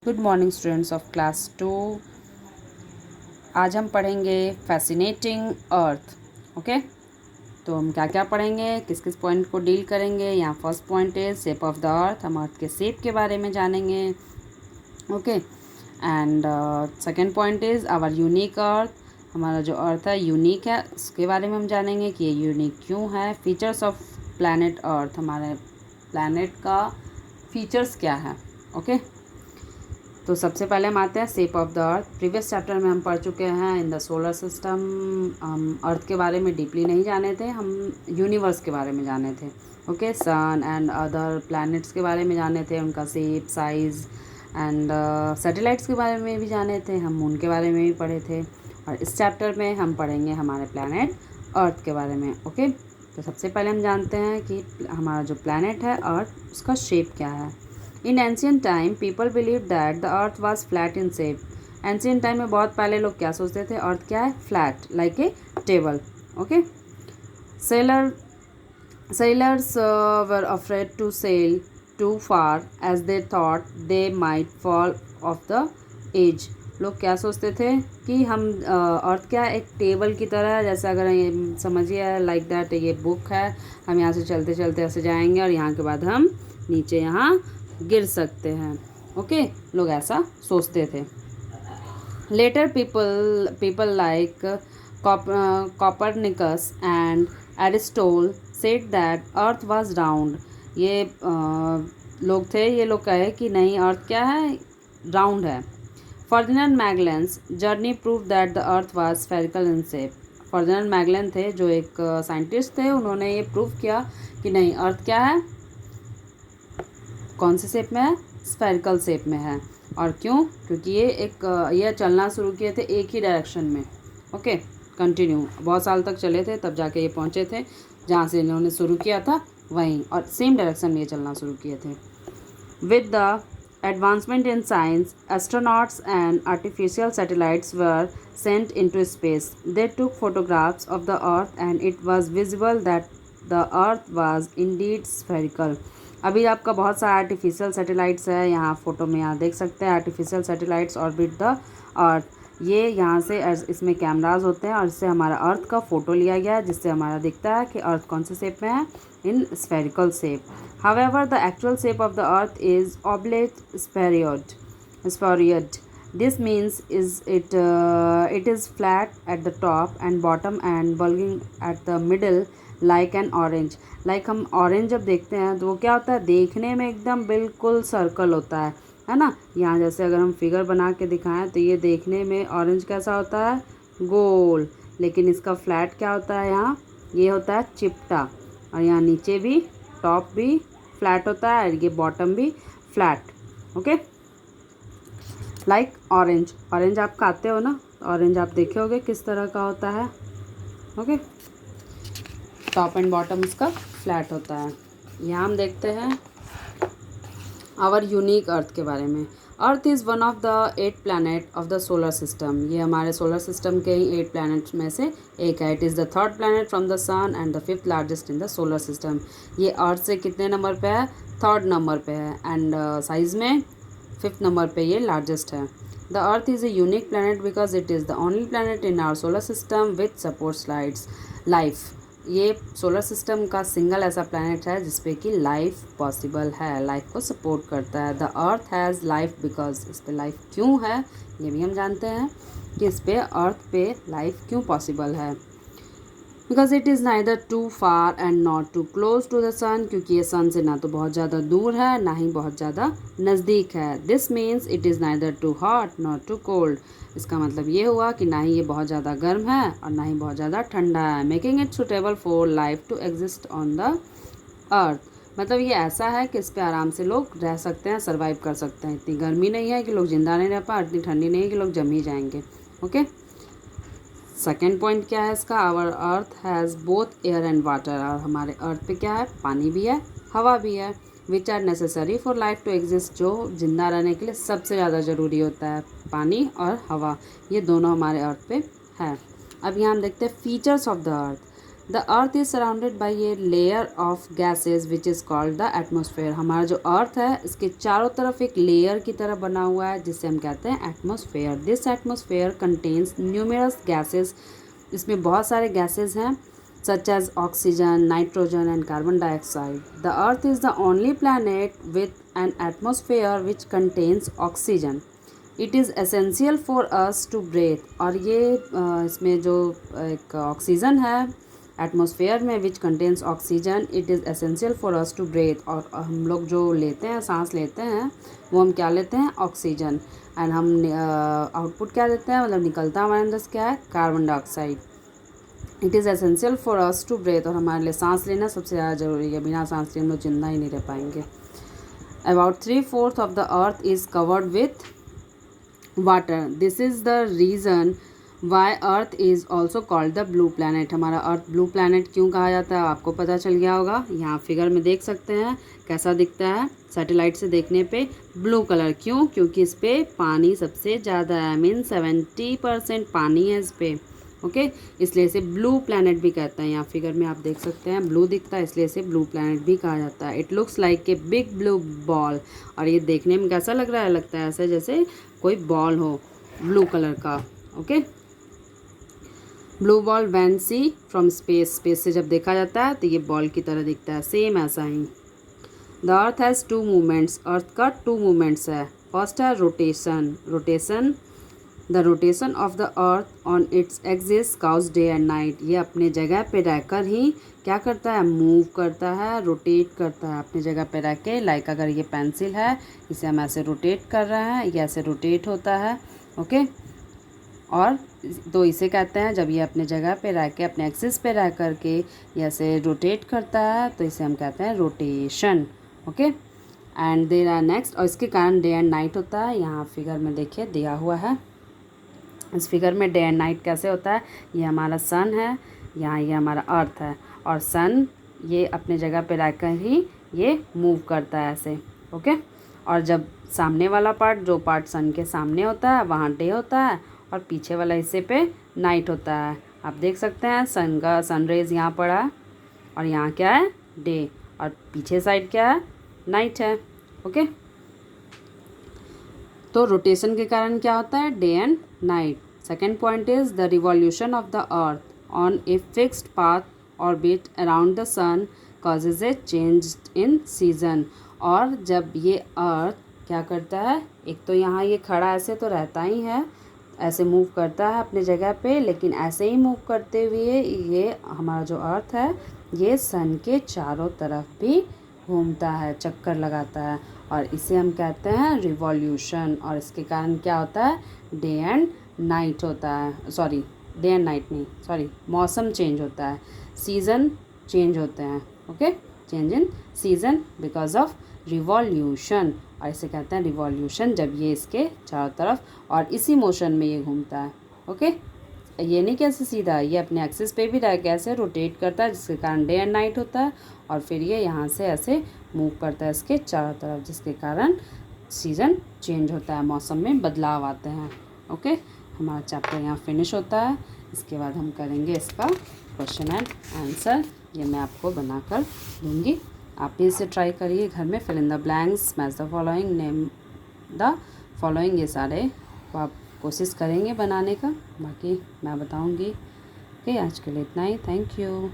Good morning students of class 2। आज हम पढ़ेंगे फैसिनेटिंग अर्थ। ओके, तो हम क्या क्या पढ़ेंगे, किस किस पॉइंट को डील करेंगे। यहाँ फर्स्ट पॉइंट है शेप ऑफ द अर्थ, हम अर्थ के शेप के बारे में जानेंगे। Okay, and second point is our unique earth, हमारा जो अर्थ है यूनिक है, उसके बारे में हम जानेंगे कि ये यूनिक क्यों है। फीचर्स ऑफ प्लैनेट अर्थ, हमारे प्लैनेट का फीचर्स क्या है। ओके, तो सबसे पहले हम आते हैं shape of the earth. Previous chapter में हम पढ़ चुके हैं इन द सोलर सिस्टम। हम अर्थ के बारे में डीपली नहीं जाने थे, हम यूनिवर्स के बारे में जाने थे। Okay, sun and other planets के बारे में जाने थे, उनका शेप, साइज़ एंड सैटेलाइट्स के बारे में भी जाने थे, हम मून के बारे में भी पढ़े थे। और इस चैप्टर में हम पढ़ेंगे हमारे प्लैनेट अर्थ के बारे में। ओके, तो सबसे पहले हम जानते हैं कि हमारा जो प्लैनेट है अर्थ, उसका शेप क्या है। In ancient time people believe that the earth was flat in shape. Ancient time में बहुत पहले लोग क्या सोचते थे, अर्थ क्या है, flat like a table. Okay, seller sailors were afraid to sail too far as they thought they might fall off the edge। लोग क्या सोचते थे कि हम अर्थ क्या है, एक टेबल की तरह है। जैसे अगर ये समझिए लाइक दैट, ये बुक है, हम यहाँ से चलते चलते ऐसे जाएंगे और यहाँ के बाद हम नीचे यहाँ गिर सकते हैं। ओके, लोग ऐसा सोचते थे। Later people like Copernicus and Aristotle said that earth was round। ये लोग थे, ये लोग कहे कि नहीं, अर्थ क्या है, राउंड है। Ferdinand Magellan's journey prove that the earth was spherical in shape. Ferdinand Magellan थे जो एक साइंटिस्ट थे, उन्होंने ये प्रूव किया कि नहीं, अर्थ क्या है, कौन से शेप में है, स्फेरिकल शेप में है। और क्यों, क्योंकि ये चलना शुरू किए थे एक ही डायरेक्शन में। ओके, कंटिन्यू बहुत साल तक चले थे, तब जाके ये पहुँचे थे जहाँ से इन्होंने शुरू किया था वहीं, और सेम डायरेक्शन में ये चलना शुरू किए थे। With the advancement in science, astronauts and artificial satellites were sent into space. They took photographs of the earth and it was visible that the earth was Indeed spherical. अभी आपका बहुत सारा आर्टिफिशियल सैटेलाइट्स है, यहाँ photo में यहाँ देख सकते हैं artificial satellites orbit the earth. ये यहाँ से इसमें कैमराज होते हैं और इससे हमारा अर्थ का फ़ोटो लिया गया है, जिससे हमारा दिखता है कि अर्थ कौन से शेप में है, in spherical shape. However the actual shape of the earth is oblate spheroid. This means it is flat at the top and bottom and bulging at the middle like an orange। like हम orange जब देखते हैं तो वो क्या होता है, देखने में एकदम बिल्कुल सर्कल होता है ना। यहाँ जैसे अगर हम फिगर बना के दिखाएं तो ये देखने में ऑरेंज कैसा होता है, गोल। लेकिन इसका फ्लैट क्या होता है, यहाँ ये होता है चिपटा, और यहाँ नीचे भी टॉप भी फ्लैट होता है और ये बॉटम भी flat. Okay, like orange. Orange आप खाते हो ना, ऑरेंज आप देखे होगे किस तरह का होता है। ओके, टॉप एंड बॉटम इसका फ्लैट होता है। यहाँ हम देखते हैं आवर यूनिक अर्थ के बारे में। Earth is one of the 8 planet of the solar system. ये हमारे सोलर सिस्टम के ही 8 प्लैनेट्स में से एक है। It is the 3rd planet from the sun and the 5th largest in the solar system. ये अर्थ से कितने नंबर पे है, 3rd नंबर पे है, एंड साइज़ में 5th नंबर पे ये लार्जेस्ट है। The earth is a unique planet because it is the only planet in our solar system with supports life. ये सोलर सिस्टम का सिंगल ऐसा प्लैनेट है जिसपे कि लाइफ पॉसिबल है, लाइफ को सपोर्ट करता है। The earth has life because, इस पर लाइफ क्यों है ये भी हम जानते हैं कि इस पर अर्थ पे लाइफ क्यों पॉसिबल है। Because it is neither too far and not too close to the sun, क्योंकि ये सन से ना तो बहुत ज़्यादा दूर है ना ही बहुत ज़्यादा नज़दीक है। This means it is neither too hot not too cold. इसका मतलब ये हुआ कि ना ही ये बहुत ज़्यादा गर्म है और ना ही बहुत ज़्यादा ठंडा है। Making it suitable for life to exist on the earth. मतलब ये ऐसा है कि इस पर आराम से लोग रह सकते हैं, सर्वाइव कर सकते हैं। इतनी गर्मी नहीं है कि लोग जिंदा नहीं रह पाए, इतनी ठंडी नहीं है कि लोग जम ही जाएंगे। ओके, सेकेंड पॉइंट क्या है इसका, our earth has both air and water. और हमारे अर्थ पे क्या है, पानी भी है, हवा भी है, which are necessary for life to exist. जो जिंदा रहने के लिए सबसे ज़्यादा ज़रूरी होता है, पानी और हवा, ये दोनों हमारे अर्थ पे है। अब यहाँ हम देखते हैं features of the earth. The earth is surrounded by a layer of gases which is called the atmosphere. हमारा जो अर्थ है इसके चारों तरफ एक लेयर की तरह बना हुआ है जिसे हम कहते हैं atmosphere. This atmosphere contains numerous gases, इसमें बहुत सारे गैसेज हैं such as oxygen, nitrogen and carbon dioxide. The earth is the only planet with an atmosphere which contains oxygen. It is essential for us to breathe. और ये इसमें जो एक oxygen है एटमॉस्फेयर में which contains oxygen, it is essential for us to breathe. और हम लोग जो लेते हैं, सांस लेते हैं, वो हम क्या लेते हैं, ऑक्सीजन। एंड हम आउटपुट क्या देते हैं, मतलब निकलता हमारे अंदर से क्या है, carbon dioxide. It is essential for us to breathe, और हमारे लिए सांस लेना सबसे ज़्यादा ज़रूरी है। बिना सांस लिए हम लोग जिंदा ही नहीं रह पाएंगे। About 3/4 of the earth is covered with water. This is the reason why earth is also called the blue planet. हमारा अर्थ ब्लू प्लानट क्यों कहा जाता है आपको पता चल गया होगा। यहाँ फिगर में देख सकते हैं कैसा दिखता है सैटेलाइट से देखने पे, ब्लू कलर। क्यों? क्योंकि इस पर पानी सबसे ज़्यादा है, मीन 70% पानी है इस पर। ओके, इसलिए इसे ब्लू प्लैनेट भी कहते हैं। यहाँ फिगर में आप देख सकते हैं ब्लू दिखता है, इसलिए इसे ब्लू प्लैनेट भी कहा जाता है। It looks like a big blue ball. और ये देखने में कैसा लग रहा है, लगता है ऐसा जैसे कोई बॉल हो ब्लू कलर का। Okay, blue ball when see from space, space से जब देखा जाता है तो ये बॉल की तरह दिखता है, सेम ऐसा ही। The earth has 2 movements. Earth का 2 मूवमेंट्स है। फर्स्ट है rotation. Rotation, the rotation of the earth on its axis cause day and night. ये अपने जगह पे रहकर ही क्या करता है, मूव करता है, रोटेट करता है अपनी जगह पे रह के। लाइक अगर ये पेंसिल है, इसे हम ऐसे रोटेट कर रहे हैं, ये ऐसे रोटेट होता है। ओके, और तो इसे कहते हैं जब ये अपने जगह पे रह के, अपने एक्सिस पे रह कर के ये ऐसे रोटेट करता है, तो इसे हम कहते हैं rotation. Okay, and there are next, और इसके कारण डे एंड नाइट होता है। यहाँ फिगर में देखिए दिया हुआ है। इस फिगर में डे एंड नाइट कैसे होता है, ये हमारा सन है, यहाँ ये हमारा अर्थ है, और सन ये अपने जगह पे रहकर ही ये मूव करता है ऐसे। ओके, और जब सामने वाला पार्ट, जो पार्ट सन के सामने होता है, वहाँ डे होता है, और पीछे वाला हिस्से पे नाइट होता है। आप देख सकते हैं सन का सनरेज यहाँ पड़ा है, और यहाँ क्या है, डे, और पीछे साइड क्या है, नाइट है। ओके, तो रोटेशन के कारण क्या होता है, day and night. Second point is the revolution of the earth on a fixed path orbit around the sun causes a change in season. और जब ये अर्थ क्या करता है, एक तो यहाँ ये खड़ा ऐसे तो रहता ही है, ऐसे मूव करता है अपने जगह पे, लेकिन ऐसे ही मूव करते हुए ये हमारा जो अर्थ है ये सन के चारों तरफ भी घूमता है, चक्कर लगाता है, और इसे हम कहते हैं रिवॉल्यूशन। और इसके कारण क्या होता है, डे एंड नाइट होता है, सॉरी डे एंड नाइट नहीं, सॉरी मौसम चेंज होता है, सीज़न चेंज होते हैं। Okay, change in season because of revolution, और इसे कहते हैं रिवॉल्यूशन जब ये इसके चारों तरफ और इसी मोशन में ये घूमता है। ओके, ये नहीं कैसे सीधा, ये अपने एक्सिस पे भी रह के ऐसे रोटेट करता है, जिसके कारण डे एंड नाइट होता है, और फिर ये यहाँ से ऐसे मूव करता है इसके चारों तरफ, जिसके कारण सीज़न चेंज होता है, मौसम में बदलाव आते हैं। ओके, हमारा चैप्टर यहाँ फिनिश होता है। इसके बाद हम करेंगे इसका क्वेश्चन एंड आंसर, ये मैं आपको बनाकर दूँगी, आप भी इसे ट्राई करिए घर में। Fill in the blanks, match the following, name the following, ये सारे तो आप कोशिश करेंगे बनाने का, बाकी मैं बताऊँगी। ओके, आज के लिए इतना ही, थैंक यू।